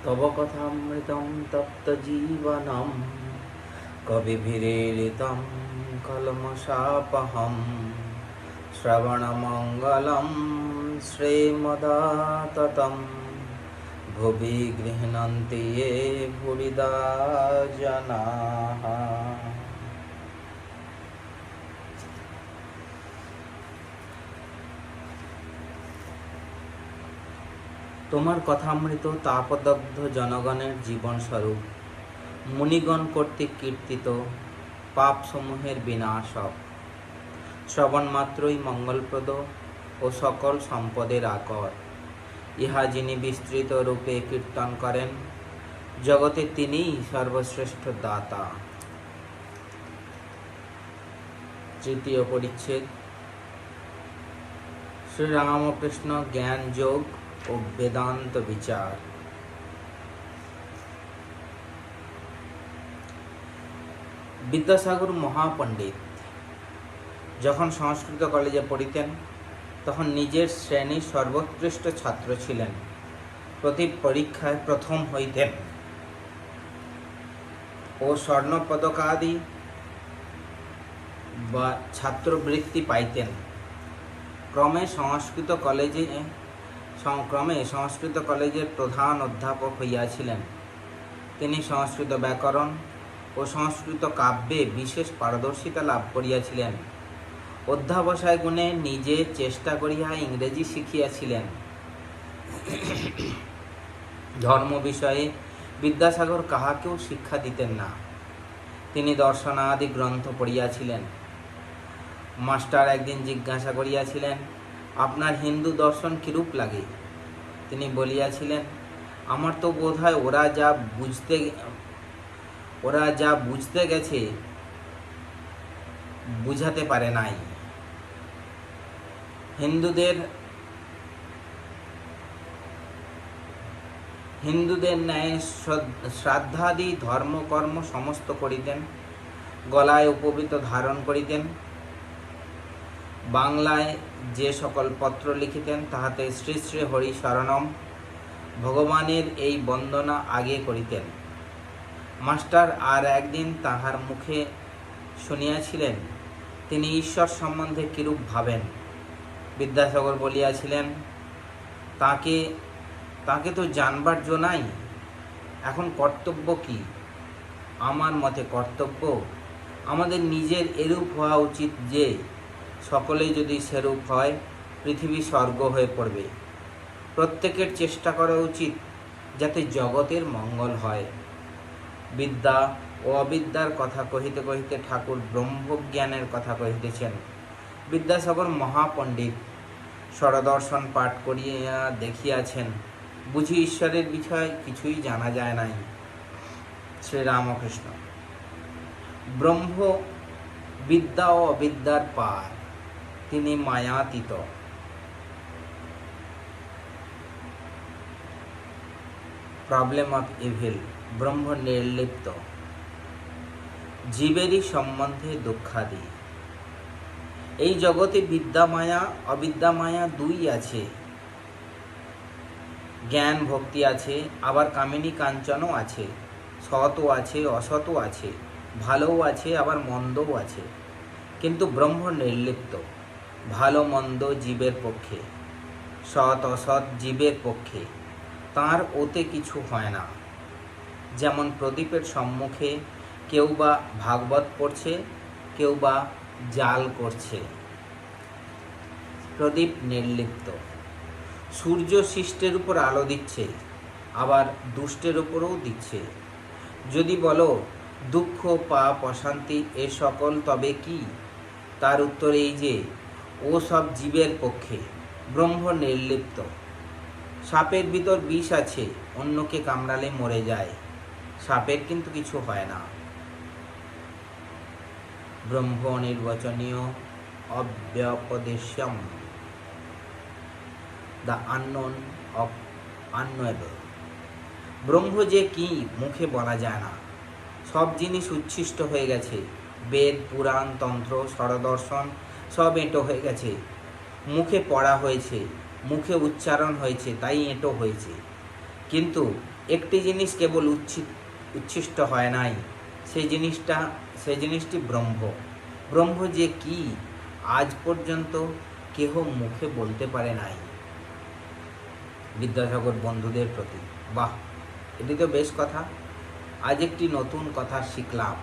तव कथामृतं तप्तजीवनं कविभिरीडितं कल्मषापहं श्रवणमङ्गलं श्रीमदाततं भुवि गृह्णन्ति ये भुविदा जनाः। তোমার কথামৃত তাপদগ্ধ জনগণের জীবনস্বরূপ মুনিগণ কর্তৃক কীর্তিত পাপসমূহের বিনাশক, শ্রবণ মাত্রই মঙ্গলপ্রদ ও সকল সম্পদের আকর। ইহা যিনি বিস্তৃত রূপে কীর্তন করেন, জগতে তিনিই সর্বশ্রেষ্ঠ দাতা। তৃতীয় পরিচ্ছেদ, শ্রীরামকৃষ্ণ জ্ঞান যোগ ও বেদান্ত বিচার। বিদ্যাসাগর মহাপণ্ডিত যখন সংস্কৃত কলেজে পড়িতেন, তখন নিজের শ্রেণীর সর্বোৎকৃষ্ট ছাত্র ছিলেন। প্রতি পরীক্ষায় প্রথম হইতেন ও স্বর্ণপদকাদি বা ছাত্রবৃত্তি পাইতেন। ক্রমে সংস্কৃত কলেজের প্রধান অধ্যাপক হইয়াছিলেন। তিনি সংস্কৃত ব্যাকরণ ও সংস্কৃত কাব্যে বিশেষ পারদর্শিতা লাভ করিয়াছিলেন। অধ্যাবসায় গুণে নিজে চেষ্টা করিয়া ইংরেজি শিখিয়াছিলেন। ধর্ম বিষয়ে বিদ্যাসাগর কাহাকেও শিক্ষা দিতেন না। তিনি দর্শনাদি গ্রন্থ পড়িয়াছিলেন। মাস্টার একদিন জিজ্ঞাসা করিয়াছিলেন, আপনার হিন্দু দর্শন কিরূপ লাগে? তিনি বলিয়াছিলেন, আমার তো বোধ হয় ওরা যা বুঝতে গেছে বুঝাতে পারে নাই। হিন্দুদের ন্যায় শ্রাদ্ধাদি ধর্মকর্ম সমস্ত করিতেন, গলায় উপবৃত ধারণ করিতেন। বাংলায় যে সকল পত্র লিখিতেন, তাহাতে শ্রী শ্রী হরি শরণম ভগবানের এই বন্দনা আগে করিতেন। মাস্টার আর একদিন তাহার মুখে শুনিয়াছিলেন, তিনি ঈশ্বর সম্বন্ধে কিরূপ ভাবেন। বিদ্যাসাগর বলিয়াছিলেন, তাকে তো জানবার জো নাই, এখন কর্তব্য কি? আমার মতে কর্তব্য আমাদের নিজের এরূপ হওয়া উচিত যে সকলেই যদি সেরূপ হয়, পৃথিবী স্বর্গ হয়ে পড়বে। প্রত্যেকের চেষ্টা করা উচিত যাতে জগতের মঙ্গল হয়। বিদ্যা ও অবিদ্যার কথা কহিতে কহিতে ঠাকুর ব্রহ্মজ্ঞানের কথা কহিতেছেন। বিদ্যাসাগর মহাপণ্ডিত, স্বরদর্শন পাঠ করিয়া দেখিয়াছেন, বুঝি ঈশ্বরের বিষয় কিছুই জানা যায় নাই। শ্রীরামকৃষ্ণ, ব্রহ্ম বিদ্যা ও অবিদ্যার পার, তিনি মায়াতীত। প্রবলেম অফ ইভিল, ব্রহ্ম নির্লিপ্ত, জীবেরই সম্বন্ধে দুঃখাদি। এই জগতে বিদ্যা মায়া অবিদ্যা মায়া দুই আছে। জ্ঞান ভক্তি আছে, আবার কামিনী কাঞ্চনও আছে, সৎও আছে, অসৎও আছে, ভালোও আছে, আবার মন্দও আছে। কিন্তু ব্রহ্ম নির্লিপ্ত। ভালো মন্দ জীবের পক্ষে, সৎ অসৎ জীবের পক্ষে, তাঁর ওতে কিছু হয় না। যেমন প্রদীপের সম্মুখে কেউ বা ভাগবত পড়ছে, কেউ বা জাল করছে। প্রদীপ নির্লিপ্ত। সূর্য শিষ্টের উপর আলো দিচ্ছে, আবার দুষ্টের উপরও দিচ্ছে। যদি বলো দুঃখ পাপ অশান্তি এ সকল তবে কি, তার উত্তর এই যে ও সব জীবের পক্ষে, ব্রহ্ম নির্লিপ্ত। সাপের ভিতর বিষ আছে, অন্যকে কামড়ালে মরে যায়, সাপের কিন্তু কিছু হয় না। ব্রহ্ম নির্বচনীয়, অব্যপদেশ্যম, দ্য আননোন অফ আননোয়েবল। ব্রহ্ম যে কি মুখে বলা যায় না। সব জিনিস উচ্ছিষ্ট হয়ে গেছে। বেদ পুরাণ তন্ত্র স্বরদর্শন সব এঁটো হয়ে গেছে। মুখে পড়া হয়েছে, মুখে উচ্চারণ হয়েছে, তাই এঁটো হয়েছে। কিন্তু একটি জিনিস কেবল উচ্ছিষ্ট হয় নাই, সেই জিনিসটি ব্রহ্ম। ব্রহ্ম যে কি আজ পর্যন্ত কেহ মুখে বলতে পারে নাই। বিদ্যাসাগর বন্ধুদের প্রতি। বাহ, এটি তো বেশ কথা। আজ একটি নতুন কথা শিখলাম।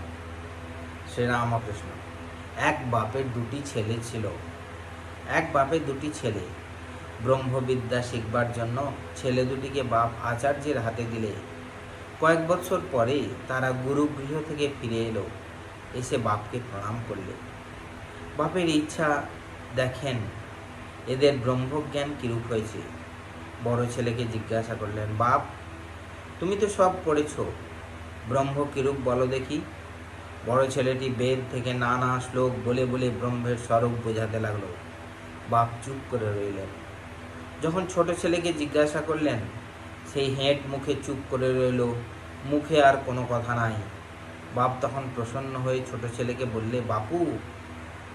শ্রীরামকৃষ্ণ। এক বাপের দুটি ছেলে ছিল। এক বাপের দুটি ছেলে। ব্রহ্মবিদ্যা শিখবার জন্য ছেলে দুটিকে বাপ আচার্যের হাতে দিলে কয়েক বছর পরে তারা গুরুগৃহ থেকে ফিরে এলো। এসে বাপকে প্রণাম করলে। বাপের ইচ্ছা দেখেন এদের ব্রহ্মজ্ঞান কিরূপ হয়েছে। বড় ছেলেকে জিজ্ঞাসা করলেন, বাপ, তুমি তো সব পড়েছ, ব্রহ্ম কিরূপ বলো দেখি। বড় ছেলেটি বেদ থেকে নানা শ্লোক বলে বলে ব্রহ্মের স্বরূপ বোঝাতে লাগলো। বাপ চুপ করে রইলেন। যখন ছোট ছেলেকে জিজ্ঞাসা করলেন, সেই হেঁট মুখে চুপ করে রইল, মুখে আর কোনো কথা নাই। বাপ তখন প্রসন্ন হয়ে ছোট ছেলেকে বললে, বাপু,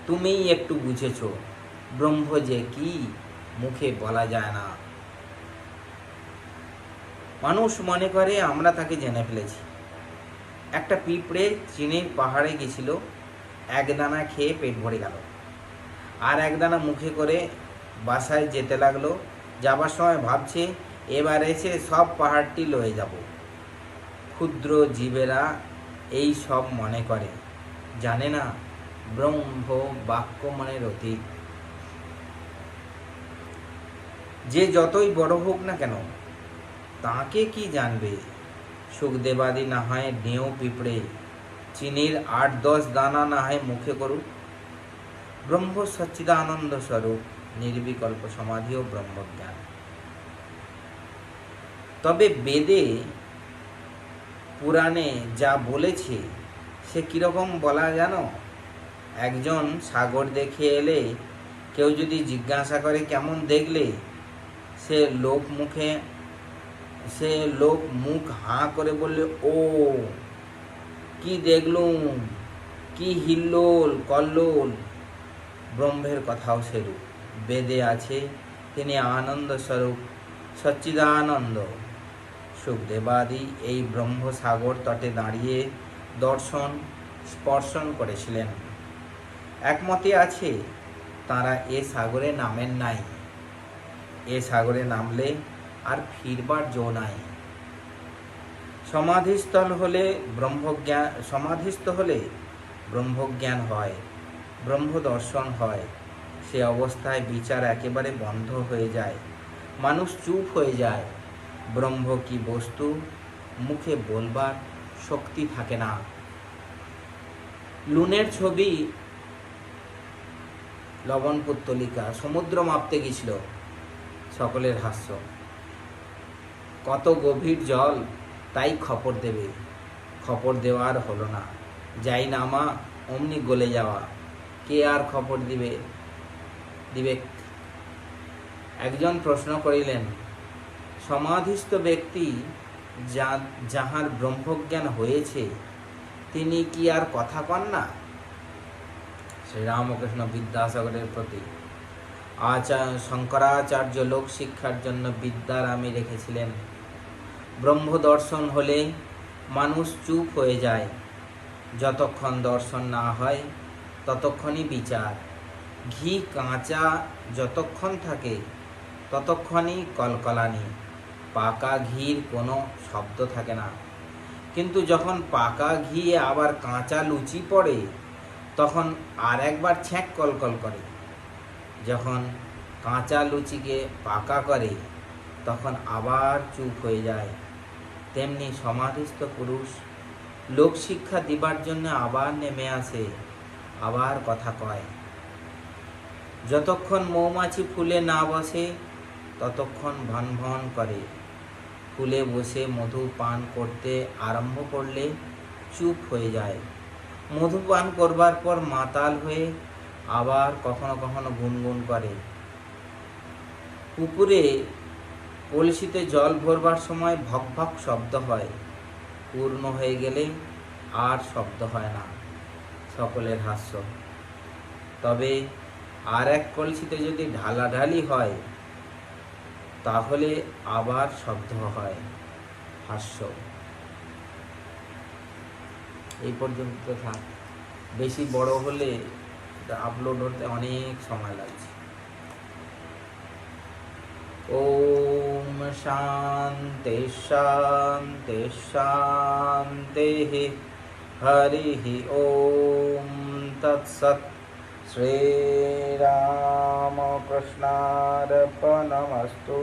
তুমিই একটু বুঝেছ, ব্রহ্ম যে কি মুখে বলা যায় না। মানুষ মনে করে আমরা তাকে জেনে ফেলেছি। একটা পিঁপড়ে চীনের পাহাড়ে গেছিল, এক দানা খেয়ে পেট ভরে গেল। আর এক দানা মুখে করে বাসায় যেতে লাগলো। যাবার সময় ভাবছে, এবার এসে সব পাহাড়টি লয়ে যাব। ক্ষুদ্র জীবেরা এই সব মনে করে, জানে না ব্রহ্ম বাক্য মনের অতীত। যে যতই বড় হোক না কেন, তাকে কি জানবে। সুখদেবাদি না হয় ডেউ পিঁপড়ে চিনির 8-10 দানা না হয় মুখে করুক। ব্রহ্ম সচ্চিদানন্দ স্বরূপ, নির্বিকল্প সমাধি ও ব্রহ্মজ্ঞান। তবে বেদে পুরাণে যা বলেছে সে কিরকম বলা জানো? একজন সাগর দেখে এলে কেউ যদি জিজ্ঞাসা করে কেমন দেখলে, সে লোক মুখ হাঁ করে বললে, ও কি দেখলুম, কি হিল্লোল কল্লোল। ব্রহ্মের কথাও সেরূপ। বেদে আছে তিনি আনন্দ স্বরূপ, সচ্চিদানন্দ। সুখদেবাদি এই ব্রহ্মসাগর তটে দাঁড়িয়ে দর্শন স্পর্শন করেছিলেন। একমতে আছে তারা এ সাগরে নামেন নাই। এ সাগরে নামলে আর ফিরবার জো নাই। সমাধিস্থ হলে ব্রহ্মজ্ঞান হয়, ব্রহ্ম দর্শন হয়। সে অবস্থায় বিচার একেবারে বন্ধ হয়ে যায়, মানুষ চুপ হয়ে যায়। ব্রহ্ম কি বস্তু মুখে বলবার শক্তি থাকে না। লুনের ছবি লবণ পুত্তলিকা সমুদ্র মাপতে গেছিল, সকলের হাস্য। কত গভীর জল, তাই খপর দেবে, খপর দেওয়ার হলো না। যাই নামা অমনি গলে যাওয়া, কে আর খপর দিবে। একজন প্রশ্ন করিলেন, সমাধিস্থ ব্যক্তি যাহার ব্রহ্মজ্ঞান হয়েছে, তিনি কি আর কথা কন না? শ্রীরামকৃষ্ণ বিদ্যাসাগরের প্রতি। শঙ্করাচার্য লোক শিক্ষার জন্য বিদ্যারামী রেখেছিলেন, ব্রহ্ম দর্শন হলে মানুষ চুপ হয়ে যায়। যতক্ষণ দর্শন না হয় ততক্ষণই বিচার। ঘি কাঁচা যতক্ষণ থাকে ততক্ষণই কলকলানি। পাকা ঘির কোনো শব্দ থাকে না। কিন্তু যখন পাকা ঘি আবার কাঁচা লুচি পড়ে, তখন আর একবার ছ্যাঁক কলকল করে। যখন কাঁচা লুচিকে পাকা করে, তখন আবার চুপ হয়ে যায়। তেমনি সমাধিস্থ পুরুষ লোকশিক্ষা দিবার জন্য আবার নেমে আসে, আবার কথা কয়। যতক্ষণ মৌমাছি ফুলে না বসে ততক্ষণ ভন ভন করে। ফুলে বসে মধু পান করতে আরম্ভ করলে চুপ হয়ে যায়। মধু পান করবার পর মাতাল হয়ে আবার কখনো কখনো গুনগুন করে। পুকুরে কলসিতে জল ভরবার সময় ভক ভক শব্দ হয়, পূর্ণ হয়ে গেলে আর শব্দ হয় না। সকলের হাস্য। তবে আর এক কলসিতে যদি ঢালাঢালি হয়, তাহলে আবার শব্দ হয়। ভাষ্য। এই পর্যন্ত থাক, বেশি বড় হলে আপলোড হতে অনেক সময় লাগছে। ওম শান্তি শান্তি শান্তি। হরি ওম তৎসৎ। শ্রীরামকৃষ্ণার্পণমস্তু।